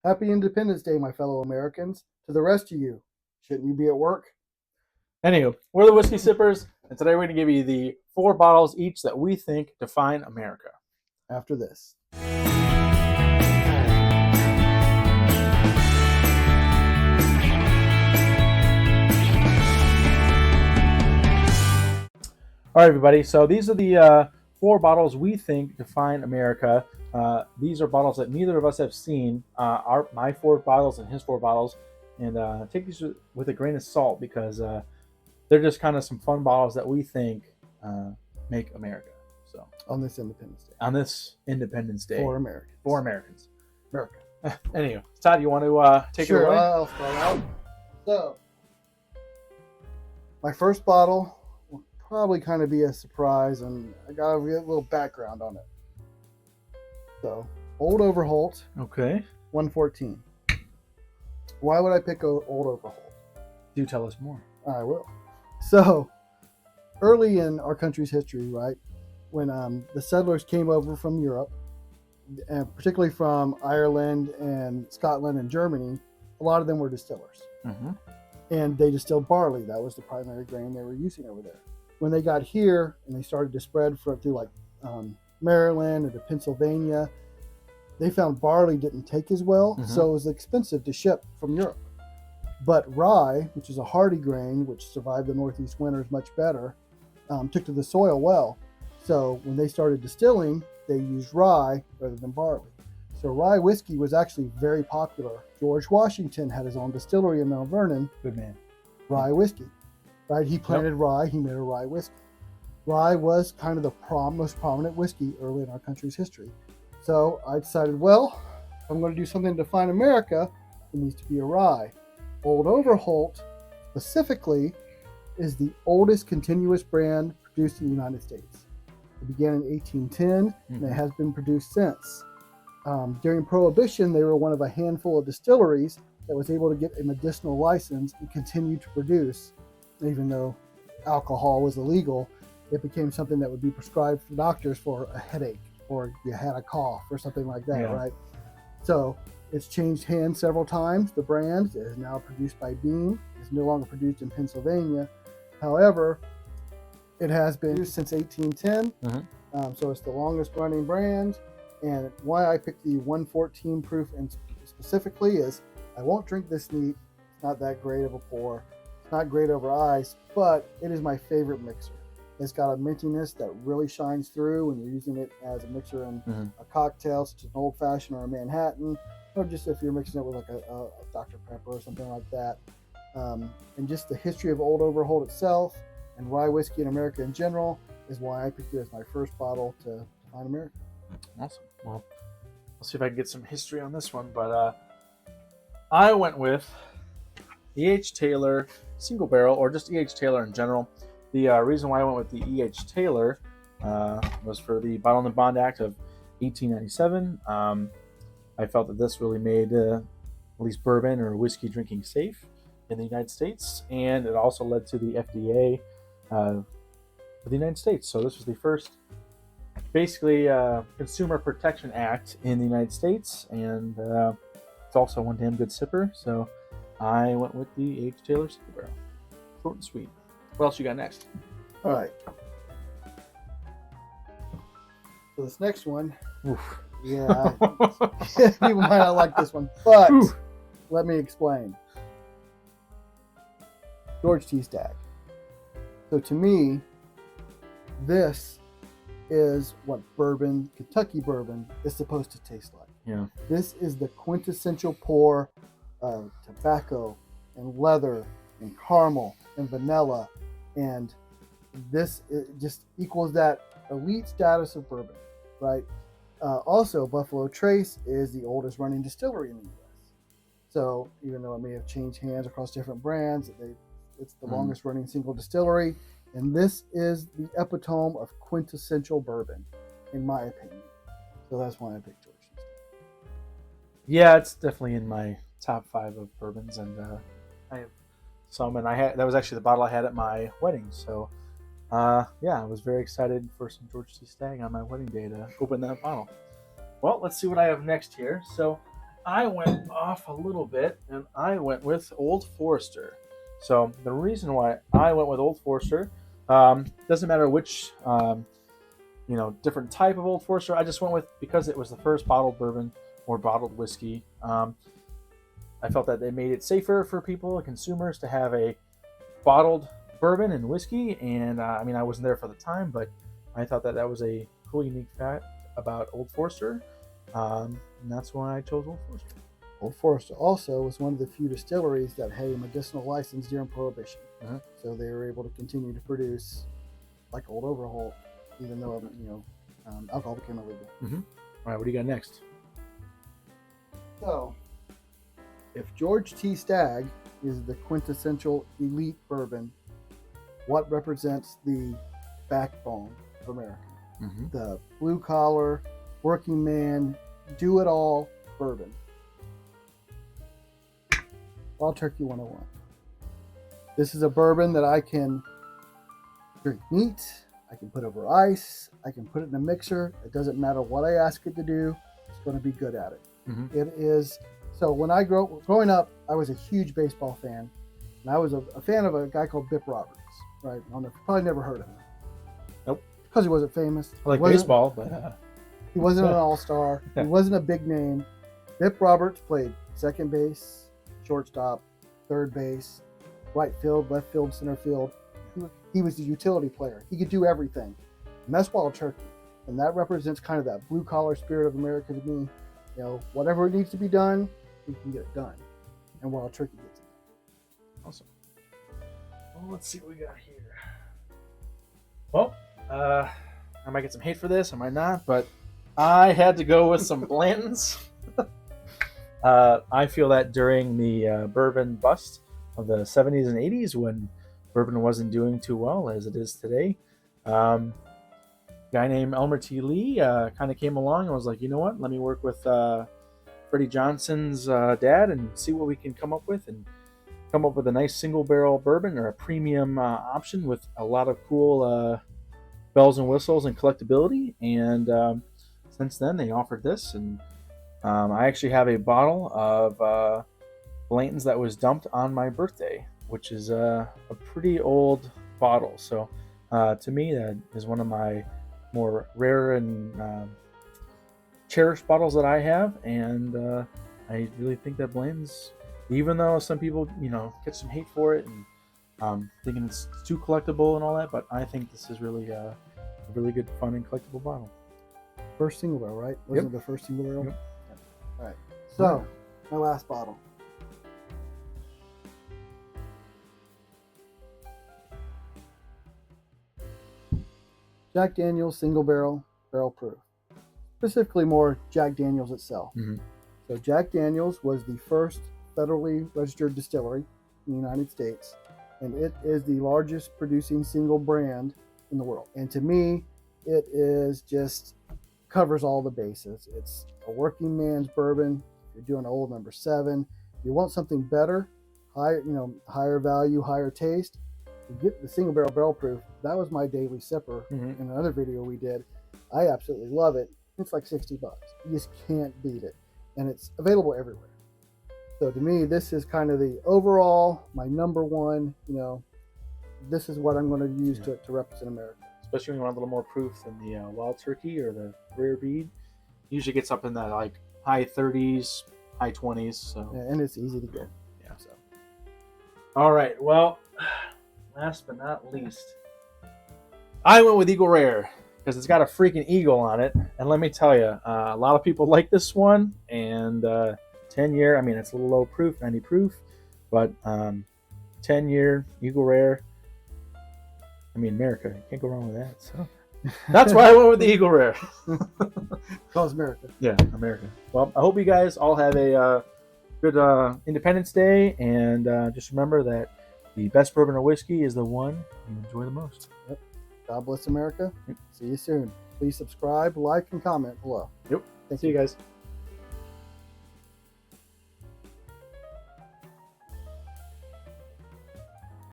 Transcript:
Happy Independence Day, my fellow Americans. To the rest of you, shouldn't you be at work? Anywho, we're the Whiskey Sippers, and today we're going to give you the 4 bottles each that we think define America. After this. All right, everybody. So these are the 4 bottles we think define America. These are bottles that neither of us have seen. My 4 bottles and his 4 bottles, and take these with a grain of salt because they're just kind of some fun bottles that we think make America. So on this Independence Day. On this Independence Day. For Americans. For Americans. America. Anyway, Todd, you want to take it away? Sure, I'll start out. So, my first bottle will probably kind of be a surprise, and I got a little background on it. So, Old Overholt. Okay. 114. Why would I pick Old Overholt? Do tell us more. I will. So, early in our country's history, right, when the settlers came over from Europe, and particularly from Ireland and Scotland and Germany, a lot of them were distillers. Mm-hmm. And they distilled barley. That was the primary grain they were using over there. When they got here and they started to spread through like Maryland and to Pennsylvania, they found barley didn't take as well, so it was expensive to ship from Europe. But rye, which is a hardy grain, which survived the Northeast winters much better, took to the soil well. So when they started distilling, they used rye rather than barley. So rye whiskey was actually very popular. George Washington had his own distillery in Mount Vernon. Good man. Rye whiskey, right? He planted rye. He made a rye whiskey. Rye was kind of the most prominent whiskey early in our country's history. So I decided, well, if I'm going to do something to define America, it needs to be a rye. Old Overholt, specifically, is the oldest continuous brand produced in the United States. It began in 1810, and it has been produced since. During Prohibition, they were one of a handful of distilleries that was able to get a medicinal license and continue to produce. Even though alcohol was illegal, it became something that would be prescribed for doctors for a headache, or you had a cough, or something like that, right? So it's changed hands several times. The brand is now produced by Beam. It's no longer produced in Pennsylvania. However, it has been used since 1810. So it's the longest running brand. And why I picked the 114 proof and specifically is I won't drink this neat. It's not that great of a pour. It's not great over ice, but it is my favorite mixer. It's got a mintiness that really shines through when you're using it as a mixer in a cocktail, such as an old fashioned or a Manhattan, or just if you're mixing it with like a Dr. Pepper or something like that. And just the history of Old Overholt itself and rye whiskey in America in general is why I picked it as my first bottle to define America. Awesome. Well, we'll see if I can get some history on this one, but I went with E.H. Taylor single barrel, or just E.H. Taylor in general. The reason why I went with the E.H. Taylor was for the Bottle and Bond Act of 1897. I felt that this really made at least bourbon or whiskey drinking safe in the United States, and it also led to the FDA of the United States. So this was the first, basically, Consumer Protection Act in the United States, and it's also one damn good sipper. So I went with the H. Taylor single barrel. Short and sweet. What else you got next? All right. So this next one, yeah, people might not like this one, but let me explain. George T. Stagg. So to me, this is what bourbon, Kentucky bourbon, is supposed to taste like. Yeah. This is the quintessential pour of tobacco and leather and caramel and vanilla, and this just equals that elite status of bourbon, right? Also, Buffalo Trace is the oldest running distillery in the U.S. So even though it may have changed hands across different brands, it's the longest running single distillery. And this is the epitome of quintessential bourbon, in my opinion. So that's why I picked George. Yeah, it's definitely in my top 5 of bourbons, and I have some, and that was actually the bottle I had at my wedding. So, yeah, I was very excited for some George T. Stagg on my wedding day to open that bottle. Well, let's see what I have next here. So, I went off a little bit, and I went with Old Forester. So the reason why I went with Old Forester, doesn't matter which different type of Old Forester. I just went with because it was the first bottled bourbon or bottled whiskey. I felt that they made it safer for people, consumers, to have a bottled bourbon and whiskey. And I wasn't there for the time, but I thought that was a cool, unique fact about Old Forester. And that's why I chose Old Forester. Old Forester also was one of the few distilleries that had a medicinal license during Prohibition. Uh-huh. So they were able to continue to produce like Old Overholt, even though alcohol became illegal. Mm-hmm. All right, what do you got next? So, if George T. Stagg is the quintessential elite bourbon, what represents the backbone of America? Mm-hmm. The blue collar, working man, do it all bourbon. Wild Turkey 101. This is a bourbon that I can drink neat, I can put over ice, I can put it in a mixer. It doesn't matter what I ask it to do, it's going to be good at it. Mm-hmm. It is. So when I growing up, I was a huge baseball fan, and I was a fan of a guy called Bip Roberts. Right? Probably never heard of him. Nope. Because he wasn't famous. I like baseball, but he wasn't an all-star. He wasn't a big name. Bip Roberts played second base, shortstop, third base, right field, left field, center field. He was the utility player. He could do everything. And that's Wild Turkey. And that represents kind of that blue-collar spirit of America to me. Whatever needs to be done, we can get it done. And Wild Turkey gets it done. Awesome. Well, let's see what we got here. Well, I might get some hate for this, I might not, but I had to go with some Blanton's. I feel that during the bourbon bust of the 70s and 80s, when bourbon wasn't doing too well as it is today, a guy named Elmer T. Lee kind of came along and was like, you know what, let me work with Freddie Johnson's dad and see what we can come up with, and come up with a nice single barrel bourbon, or a premium option with a lot of cool bells and whistles and collectability. And since then they offered this, and I actually have a bottle of Blanton's that was dumped on my birthday, which is a pretty old bottle. So to me, that is one of my more rare and cherished bottles that I have. And I really think that Blanton's, even though some people, get some hate for it and thinking it's too collectible and all that, but I think this is really a really good, fun, and collectible bottle. First single barrel, right? Wasn't it the first single barrel? Yep. All right. So, my last bottle. Jack Daniel's single barrel proof. Specifically more Jack Daniel's itself. Mm-hmm. So Jack Daniel's was the first federally registered distillery in the United States, and it is the largest producing single brand in the world. And to me, it is just covers all the bases. It's a working man's bourbon. If you're doing Old Number 7, if you want something better, higher value, higher taste, you get the single barrel proof. That was my daily sipper in another video we did. I absolutely love it. It's like $60. You just can't beat it. And it's available everywhere. So to me, this is kind of the overall, my number one, this is what I'm going to use to represent America. Especially when you want a little more proof than the Wild Turkey or the Rare Bead. Usually gets up in that like high 30s, high 20s. So Yeah, and it's easy to get. Yeah. So. All right. Well, last but not least, I went with Eagle Rare because it's got a freaking eagle on it. And let me tell you, a lot of people like this one. And 10-year, it's a little low proof, 90 proof, but 10-year Eagle Rare. America, you can't go wrong with that. So that's why I went with the Eagle Rare. Because America. Yeah, America. Well, I hope you guys all have a good Independence Day, and just remember that the best bourbon or whiskey is the one you enjoy the most. Yep. God bless America. Yep. See you soon. Please subscribe, like, and comment below. Yep. See you guys.